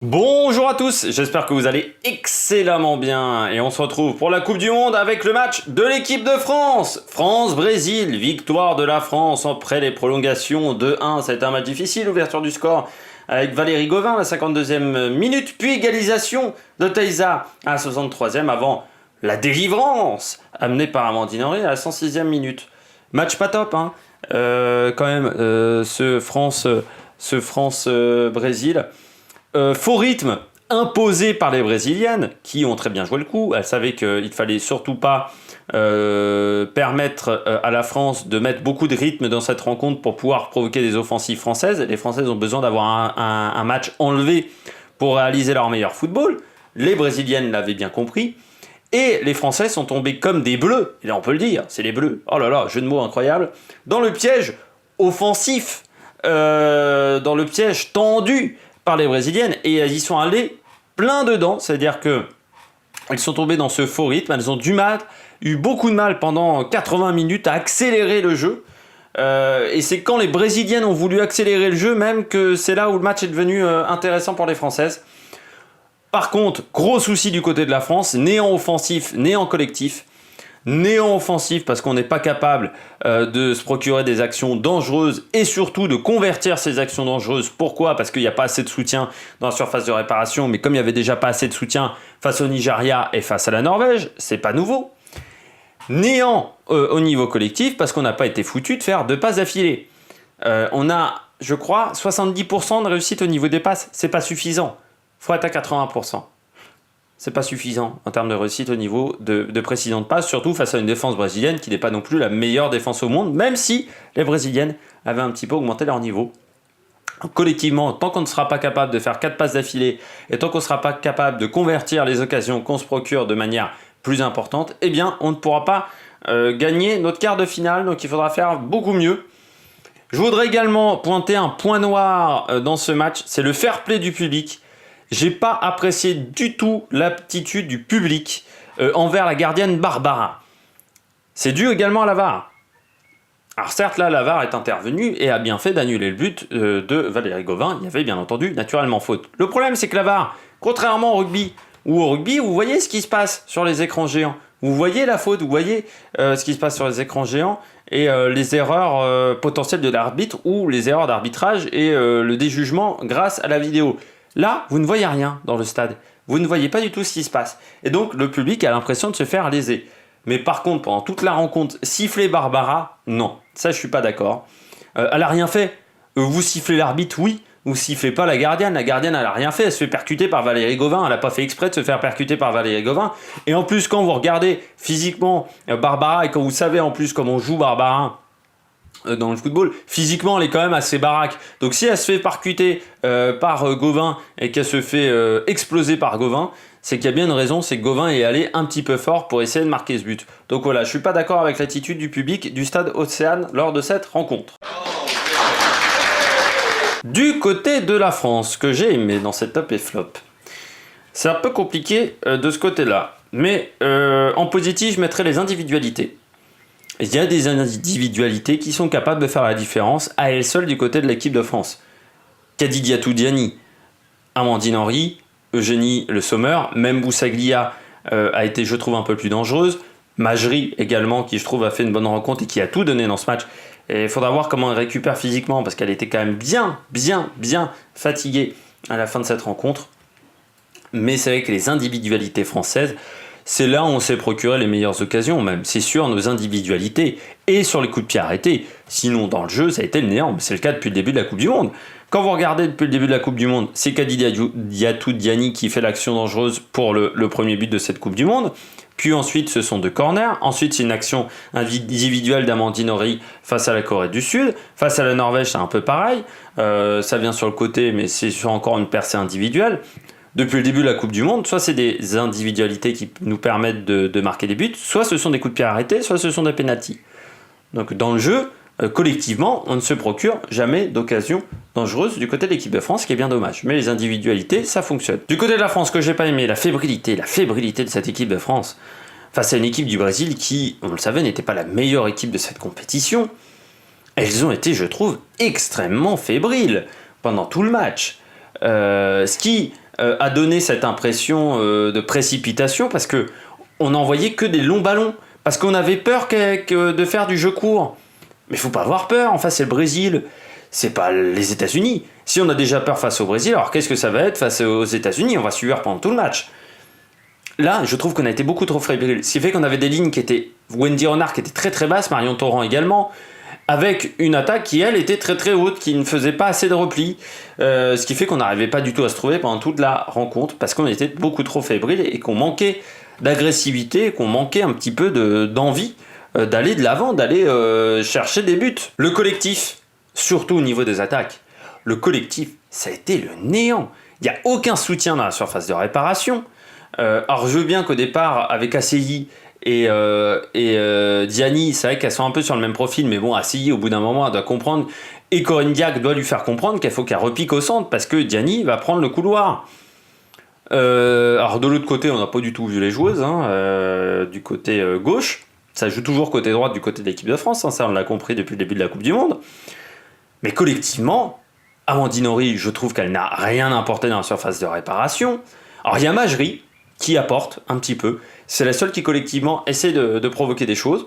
Bonjour à tous, j'espère que vous allez excellemment bien et on se retrouve pour la Coupe du Monde avec le match de l'équipe de France. France-Brésil, victoire de la France après les prolongations 2-1, ça a été un match difficile, ouverture du score avec Valérie Gauvin à la 52e minute, puis égalisation de Taïsa à la 63e avant la délivrance amenée par Amandine Henry à la 106e minute. Match pas top, hein, quand même, ce France-Brésil. Faux rythme imposé par les Brésiliennes, qui ont très bien joué le coup. Elles savaient qu'il ne fallait surtout pas permettre à la France de mettre beaucoup de rythme dans cette rencontre pour pouvoir provoquer des offensives françaises. Les Françaises ont besoin d'avoir un match enlevé pour réaliser leur meilleur football. Les Brésiliennes l'avaient bien compris. Et les Français sont tombés comme des bleus, et là on peut le dire, c'est les bleus, oh là là, jeu de mots incroyable, dans le piège offensif, dans le piège tendu par les Brésiliennes, et elles y sont allées plein dedans, c'est-à-dire que elles sont tombées dans ce faux rythme, elles ont eu beaucoup de mal pendant 80 minutes à accélérer le jeu, et c'est quand les Brésiliennes ont voulu accélérer le jeu même que c'est là où le match est devenu intéressant pour les Françaises. Par contre, gros souci du côté de la France, néant offensif, néant collectif. Néant offensif parce qu'on n'est pas capable de se procurer des actions dangereuses et surtout de convertir ces actions dangereuses. Pourquoi ? Parce qu'il n'y a pas assez de soutien dans la surface de réparation, mais comme il n'y avait déjà pas assez de soutien face au Nigeria et face à la Norvège, c'est pas nouveau. Néant au niveau collectif parce qu'on n'a pas été foutu de faire 2 passes d'affilée. On a, je crois, 70% de réussite au niveau des passes, c'est pas suffisant. Faut être à 80%. C'est pas suffisant en termes de réussite au niveau de précision de passe, surtout face à une défense brésilienne qui n'est pas non plus la meilleure défense au monde, même si les Brésiliennes avaient un petit peu augmenté leur niveau. Collectivement, tant qu'on ne sera pas capable de faire 4 passes d'affilée et tant qu'on ne sera pas capable de convertir les occasions qu'on se procure de manière plus importante, eh bien on ne pourra pas gagner notre quart de finale, donc il faudra faire beaucoup mieux. Je voudrais également pointer un point noir dans ce match, c'est le fair play du public. J'ai pas apprécié du tout l'aptitude du public envers la gardienne Barbara. C'est dû également à la VAR. Alors certes, là, la VAR est intervenue et a bien fait d'annuler le but de Valérie Gauvin. Il y avait bien entendu naturellement faute. Le problème, c'est que la VAR, contrairement au rugby, vous voyez ce qui se passe sur les écrans géants. Vous voyez la faute, vous voyez ce qui se passe sur les écrans géants et les erreurs potentielles de l'arbitre ou les erreurs d'arbitrage et le déjugement grâce à la vidéo. Là, vous ne voyez rien dans le stade. Vous ne voyez pas du tout ce qui se passe. Et donc, le public a l'impression de se faire léser. Mais par contre, pendant toute la rencontre, siffler Barbara, non. Ça, je suis pas d'accord. Elle a rien fait. Vous sifflez l'arbitre, oui. Vous sifflez pas la gardienne. La gardienne, elle a rien fait. Elle se fait percuter par Valérie Gauvin. Elle a pas fait exprès de se faire percuter par Valérie Gauvin. Et en plus, quand vous regardez physiquement Barbara et quand vous savez en plus comment joue Barbara dans le football, physiquement elle est quand même assez baraque, donc si elle se fait percuter par Gauvin et qu'elle se fait exploser par Gauvin, c'est qu'il y a bien une raison, c'est que Gauvin est allé un petit peu fort pour essayer de marquer ce but. Donc voilà, je suis pas d'accord avec l'attitude du public du stade Océane lors de cette rencontre. Du côté de la France, ce que j'ai aimé dans cette top et flop, c'est un peu compliqué de ce côté-là, mais en positif je mettrais les individualités. Il y a des individualités qui sont capables de faire la différence à elles seules du côté de l'équipe de France. Kadidiatou Diani, Amandine Henry, Eugénie Le Sommer, même Boussaglia a été, je trouve, un peu plus dangereuse. Majri également, qui je trouve a fait une bonne rencontre et qui a tout donné dans ce match. Et il faudra voir comment elle récupère physiquement parce qu'elle était quand même bien fatiguée à la fin de cette rencontre. Mais c'est vrai que les individualités françaises, c'est là où on s'est procuré les meilleures occasions même. C'est sur nos individualités et sur les coups de pied arrêtés. Sinon, dans le jeu, ça a été le néant. C'est le cas depuis le début de la Coupe du Monde. Quand vous regardez depuis le début de la Coupe du Monde, c'est Kadidiatou Diani qui fait l'action dangereuse pour le premier but de cette Coupe du Monde. Puis ensuite, ce sont 2 corners. Ensuite, c'est une action individuelle d'Amandine Henry face à la Corée du Sud. Face à la Norvège, c'est un peu pareil. Ça vient sur le côté, mais c'est sur encore une percée individuelle. Depuis le début de la Coupe du Monde, soit c'est des individualités qui nous permettent de marquer des buts, soit ce sont des coups de pied arrêtés, soit ce sont des pénaltys. Donc dans le jeu, collectivement, on ne se procure jamais d'occasion dangereuse du côté de l'équipe de France, ce qui est bien dommage. Mais les individualités, ça fonctionne. Du côté de la France, que j'ai pas aimé, la fébrilité de cette équipe de France, face à une équipe du Brésil qui, on le savait, n'était pas la meilleure équipe de cette compétition, elles ont été, je trouve, extrêmement fébriles pendant tout le match. Ce qui a donné cette impression de précipitation parce que on n'envoyait que des longs ballons. Parce qu'on avait peur de faire du jeu court. Mais il faut pas avoir peur, en face c'est le Brésil, c'est pas les États-Unis. Si on a déjà peur face au Brésil, alors qu'est-ce que ça va être face aux États-Unis? On va suivre pendant tout le match. Là, je trouve qu'on a été beaucoup trop fébrile. Ce qui fait qu'on avait des lignes qui étaient. Wendy Renard qui était très très basse, Marion Torrent également, avec une attaque qui, elle, était très très haute, qui ne faisait pas assez de repli. Ce qui fait qu'on n'arrivait pas du tout à se trouver pendant toute la rencontre, parce qu'on était beaucoup trop fébrile et qu'on manquait d'agressivité, qu'on manquait un petit peu d'envie d'aller de l'avant, d'aller chercher des buts. Le collectif, surtout au niveau des attaques, le collectif, ça a été le néant. Il n'y a aucun soutien dans la surface de réparation. Alors je veux bien qu'au départ, avec ACI et Diani, c'est vrai qu'elles sont un peu sur le même profil, mais bon, ACI, au bout d'un moment, elle doit comprendre, et Corinne Diacre doit lui faire comprendre qu'il faut qu'elle repique au centre, parce que Diani va prendre le couloir. Alors de l'autre côté, on n'a pas du tout vu les joueuses, du côté gauche. Ça joue toujours côté droit du côté de l'équipe de France, ça on l'a compris depuis le début de la Coupe du Monde. Mais collectivement, Amandine Henry, je trouve qu'elle n'a rien apporté dans la surface de réparation. Alors il y a Majerie qui apporte un petit peu. C'est la seule qui collectivement essaie de provoquer des choses.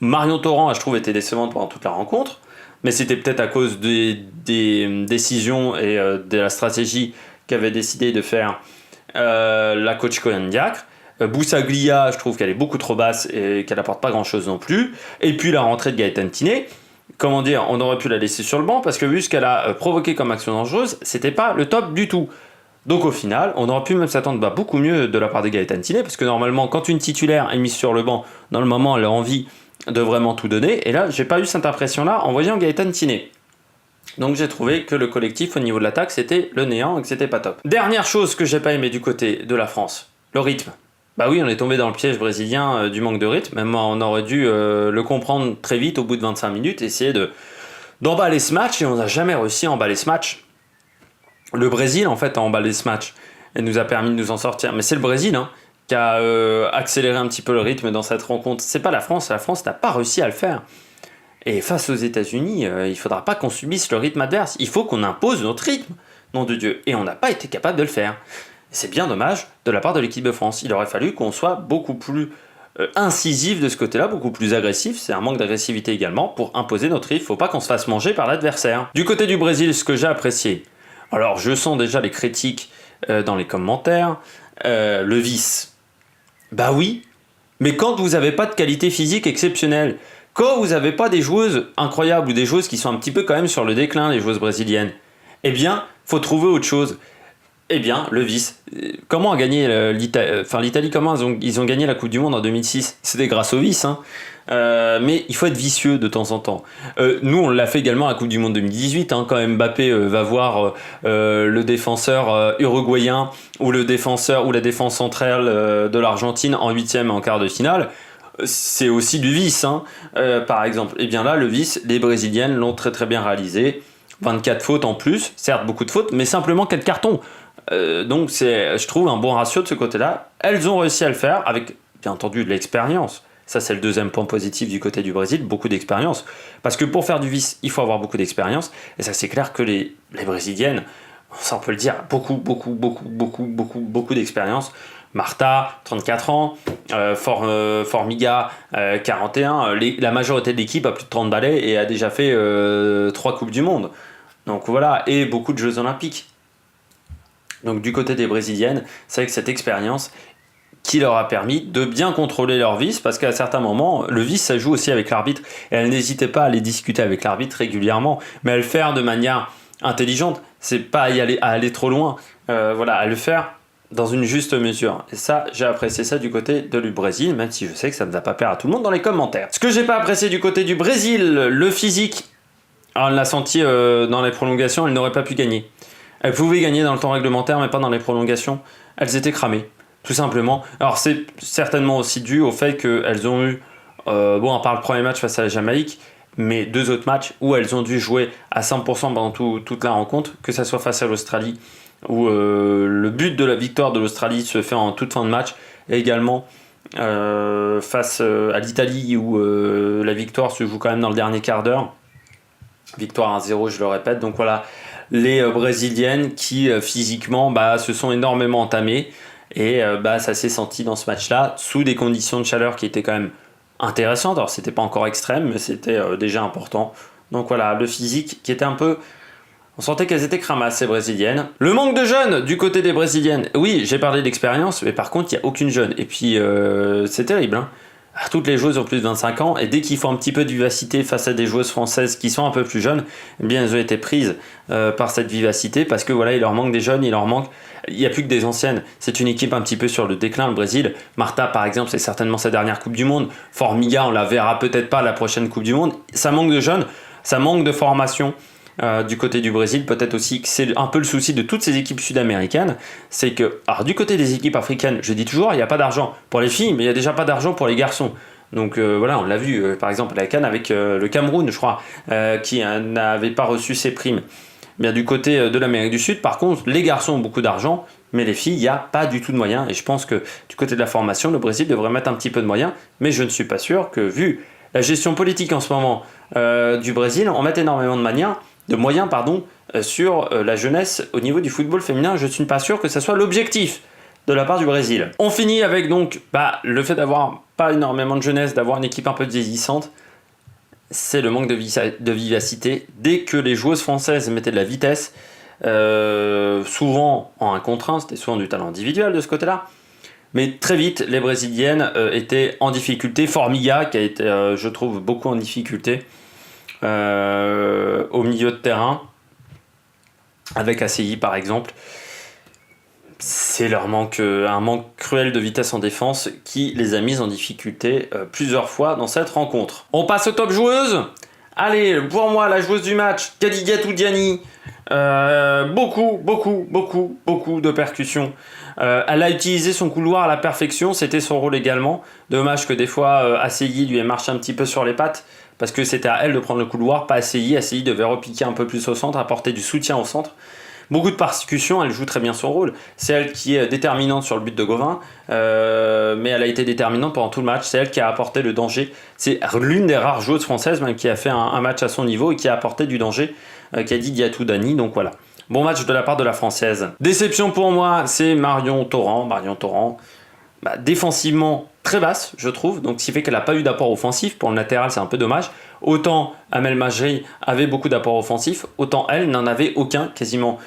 Marion Torrent, je trouve, était décevante pendant toute la rencontre. Mais c'était peut-être à cause des décisions et de la stratégie qu'avait décidé de faire la coach Corinne Diacre. Boussaglia, je trouve qu'elle est beaucoup trop basse et qu'elle apporte pas grand-chose non plus. Et puis la rentrée de Gaëtane Tiné, comment dire, on aurait pu la laisser sur le banc parce que vu ce qu'elle a provoqué comme action dangereuse, c'était pas le top du tout. Donc au final, on aurait pu même s'attendre beaucoup mieux de la part de Gaëtane Tiné, parce que normalement, quand une titulaire est mise sur le banc, dans le moment, elle a envie de vraiment tout donner. Et là, j'ai pas eu cette impression-là en voyant Gaëtane Tiné. Donc j'ai trouvé que le collectif au niveau de l'attaque, c'était le néant et que c'était pas top. Dernière chose que j'ai pas aimé du côté de la France, le rythme. Bah oui, on est tombé dans le piège brésilien du manque de rythme. Même on aurait dû le comprendre très vite au bout de 25 minutes, essayer d'emballer ce match, et on n'a jamais réussi à emballer ce match. Le Brésil, en fait, a emballé ce match et nous a permis de nous en sortir. Mais c'est le Brésil qui a accéléré un petit peu le rythme dans cette rencontre. C'est pas la France n'a pas réussi à le faire. Et face aux États-Unis, il faudra pas qu'on subisse le rythme adverse. Il faut qu'on impose notre rythme, nom de Dieu. Et on n'a pas été capable de le faire. C'est bien dommage de la part de l'équipe de France. Il aurait fallu qu'on soit beaucoup plus incisif de ce côté-là, beaucoup plus agressif. C'est un manque d'agressivité également pour imposer notre rythme. Il ne faut pas qu'on se fasse manger par l'adversaire. Du côté du Brésil, ce que j'ai apprécié, alors je sens déjà les critiques dans les commentaires, le vice. Bah oui, mais quand vous n'avez pas de qualité physique exceptionnelle, quand vous n'avez pas des joueuses incroyables ou des joueuses qui sont un petit peu quand même sur le déclin, les joueuses brésiliennes, eh bien, faut trouver autre chose. Eh bien, le vice. Comment a gagné l'Italie? Enfin, l'Italie, comment ils ont gagné la Coupe du Monde en 2006? C'était grâce au vice, mais il faut être vicieux de temps en temps. Nous, on l'a fait également à la Coupe du Monde 2018, quand Mbappé va voir le défenseur uruguayen ou le défenseur ou la défense centrale de l'Argentine en huitième et en quart de finale. C'est aussi du vice, par exemple. Et bien là, le vice, les Brésiliennes l'ont très très bien réalisé. 24 fautes en plus, certes beaucoup de fautes, mais simplement 4 cartons. Donc c'est, je trouve, un bon ratio de ce côté-là. Elles ont réussi à le faire avec, bien entendu, de l'expérience. Ça, c'est le deuxième point positif du côté du Brésil, beaucoup d'expérience. Parce que pour faire du vice, il faut avoir beaucoup d'expérience. Et ça, c'est clair que les Brésiliennes, ça on peut le dire, beaucoup d'expérience. Martha, 34 ans, Formiga, 41. La majorité de l'équipe a plus de 30 balais et a déjà fait 3 Coupes du Monde. Donc voilà, et beaucoup de Jeux Olympiques. Donc du côté des Brésiliennes, c'est avec cette expérience qui leur a permis de bien contrôler leur vice, parce qu'à certains moments, le vice, ça joue aussi avec l'arbitre, et elles n'hésitaient pas à aller discuter avec l'arbitre régulièrement, mais à le faire de manière intelligente, c'est pas à aller trop loin, à le faire dans une juste mesure. Et ça, j'ai apprécié ça du côté du Brésil, même si je sais que ça ne va pas plaire à tout le monde dans les commentaires. Ce que j'ai pas apprécié du côté du Brésil, le physique, alors on l'a senti dans les prolongations, elle n'aurait pas pu gagner. Elles pouvaient gagner dans le temps réglementaire, mais pas dans les prolongations. Elles étaient cramées, tout simplement. Alors c'est certainement aussi dû au fait qu'elles ont eu, à part le premier match face à la Jamaïque, mais 2 autres matchs où elles ont dû jouer à 100% pendant toute la rencontre, que ce soit face à l'Australie, où le but de la victoire de l'Australie se fait en toute fin de match, et également face à l'Italie, où la victoire se joue quand même dans le dernier quart d'heure. Victoire 1-0, je le répète. Donc voilà, les Brésiliennes qui physiquement se sont énormément entamées. Et ça s'est senti dans ce match-là, sous des conditions de chaleur qui étaient quand même intéressantes. Alors c'était pas encore extrême, mais c'était déjà important. Donc voilà, le physique qui était un peu... On sentait qu'elles étaient cramasses, ces Brésiliennes. Le manque de jeunes du côté des Brésiliennes. Oui, j'ai parlé d'expérience, mais par contre, il n'y a aucune jeune. Et puis, c'est terrible. Hein. Toutes les joueuses ont plus de 25 ans, et dès qu'il faut un petit peu de vivacité face à des joueuses françaises qui sont un peu plus jeunes, eh bien, elles ont été prises par cette vivacité, parce que voilà, il leur manque des jeunes, il n'y a plus que des anciennes. C'est une équipe un petit peu sur le déclin, le Brésil. Marta, par exemple, c'est certainement sa dernière Coupe du Monde. Formiga, on la verra peut-être pas à la prochaine Coupe du Monde. Ça manque de jeunes, ça manque de formation. Du côté du Brésil, peut-être aussi que c'est un peu le souci de toutes ces équipes sud-américaines, c'est que, alors du côté des équipes africaines, je dis toujours, il n'y a pas d'argent pour les filles, mais il n'y a déjà pas d'argent pour les garçons. Donc voilà, on l'a vu, par exemple, à la CAN avec le Cameroun, je crois, qui n'avait pas reçu ses primes. Bien, du côté de l'Amérique du Sud, par contre, les garçons ont beaucoup d'argent, mais les filles, il n'y a pas du tout de moyens. Et je pense que du côté de la formation, le Brésil devrait mettre un petit peu de moyens, mais je ne suis pas sûr que, vu la gestion politique en ce moment du Brésil, on mette énormément de moyens sur la jeunesse au niveau du football féminin. Je ne suis pas sûr que ce soit l'objectif de la part du Brésil. On finit avec donc le fait d'avoir pas énormément de jeunesse, d'avoir une équipe un peu vieillissante. C'est le manque de vivacité. Dès que les joueuses françaises mettaient de la vitesse, souvent en 1 contre 1, c'était souvent du talent individuel de ce côté-là, mais très vite les Brésiliennes étaient en difficulté. Formiga qui a été, je trouve, beaucoup en difficulté au milieu de terrain, avec ACI par exemple. C'est un manque cruel de vitesse en défense qui les a mises en difficulté plusieurs fois dans cette rencontre. On passe aux top joueuses. Allez, pour moi, la joueuse du match, Kadidiatou Diani. Beaucoup de percussions. Elle a utilisé son couloir à la perfection, c'était son rôle également. Dommage que des fois, ACI lui ait marché un petit peu sur les pattes, parce que c'était à elle de prendre le couloir, pas ACI. ACI devait repiquer un peu plus au centre, apporter du soutien au centre. Beaucoup de percussions, elle joue très bien son rôle. C'est elle qui est déterminante sur le but de Gauvin, mais elle a été déterminante pendant tout le match. C'est elle qui a apporté le danger. C'est l'une des rares joueuses françaises même qui a fait un match à son niveau et qui a apporté du danger, Kadidiatou Diani. Donc voilà, bon match de la part de la Française. Déception pour moi, c'est Marion Torrent. Défensivement très basse, je trouve, donc ce qui fait qu'elle n'a pas eu d'apport offensif. Pour le latéral, c'est un peu dommage. Autant Amel Majri avait beaucoup d'apports offensifs, autant elle n'en avait aucun quasiment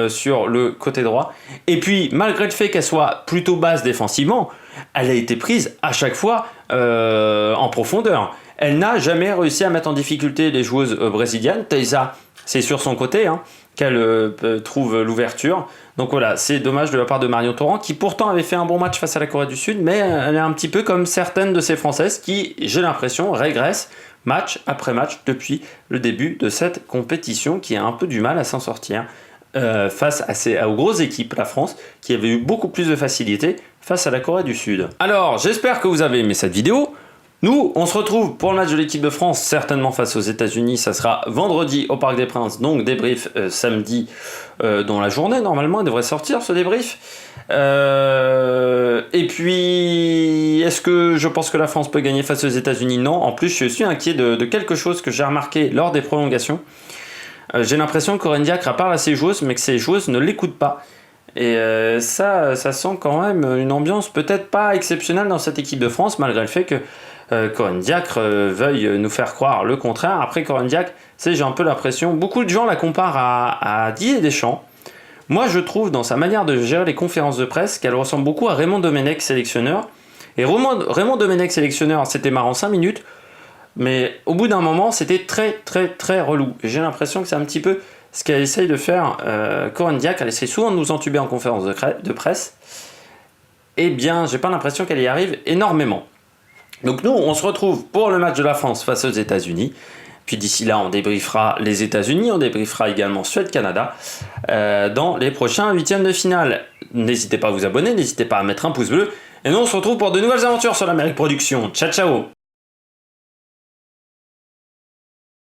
sur le côté droit. Et puis, malgré le fait qu'elle soit plutôt basse défensivement, elle a été prise à chaque fois en profondeur. Elle n'a jamais réussi à mettre en difficulté les joueuses brésiliennes. Teysa, c'est sur son côté qu'elle trouve l'ouverture. Donc voilà, c'est dommage de la part de Marion Torrent, qui pourtant avait fait un bon match face à la Corée du Sud, mais elle est un petit peu comme certaines de ces Françaises qui, j'ai l'impression, régressent match après match depuis le début de cette compétition, qui a un peu du mal à s'en sortir face aux grosses équipes, la France, qui avait eu beaucoup plus de facilité face à la Corée du Sud. Alors, j'espère que vous avez aimé cette vidéo. Nous, on se retrouve pour le match de l'équipe de France, certainement face aux États-Unis. Ça sera vendredi au Parc des Princes, donc débrief samedi dans la journée. Normalement, il devrait sortir ce débrief. Et puis, est-ce que je pense que la France peut gagner face aux États-Unis? Non. En plus, je suis inquiet de quelque chose que j'ai remarqué lors des prolongations. J'ai l'impression que Corinne Diacre parle à ses joueuses, mais que ses joueuses ne l'écoutent pas. Et ça sent quand même une ambiance peut-être pas exceptionnelle dans cette équipe de France, malgré le fait que Corinne Diacre veuille nous faire croire le contraire. Après, Corinne Diacre, j'ai un peu l'impression, beaucoup de gens la comparent à Didier Deschamps. Moi, je trouve dans sa manière de gérer les conférences de presse qu'elle ressemble beaucoup à Raymond Domenech, sélectionneur. Et Raymond Domenech, sélectionneur, c'était marrant 5 minutes, mais au bout d'un moment, c'était très relou. Et j'ai l'impression que c'est un petit peu ce qu'elle essaye de faire Corinne Diacre. Elle essaie souvent de nous entuber en conférence de presse. Eh bien, j'ai pas l'impression qu'elle y arrive énormément. Donc nous, on se retrouve pour le match de la France face aux États-Unis. Puis d'ici là, on débriefera les États-Unis, on débriefera également Suède-Canada dans les prochains huitièmes de finale. N'hésitez pas à vous abonner, n'hésitez pas à mettre un pouce bleu. Et nous, on se retrouve pour de nouvelles aventures sur l'Amérique Production. Ciao, ciao!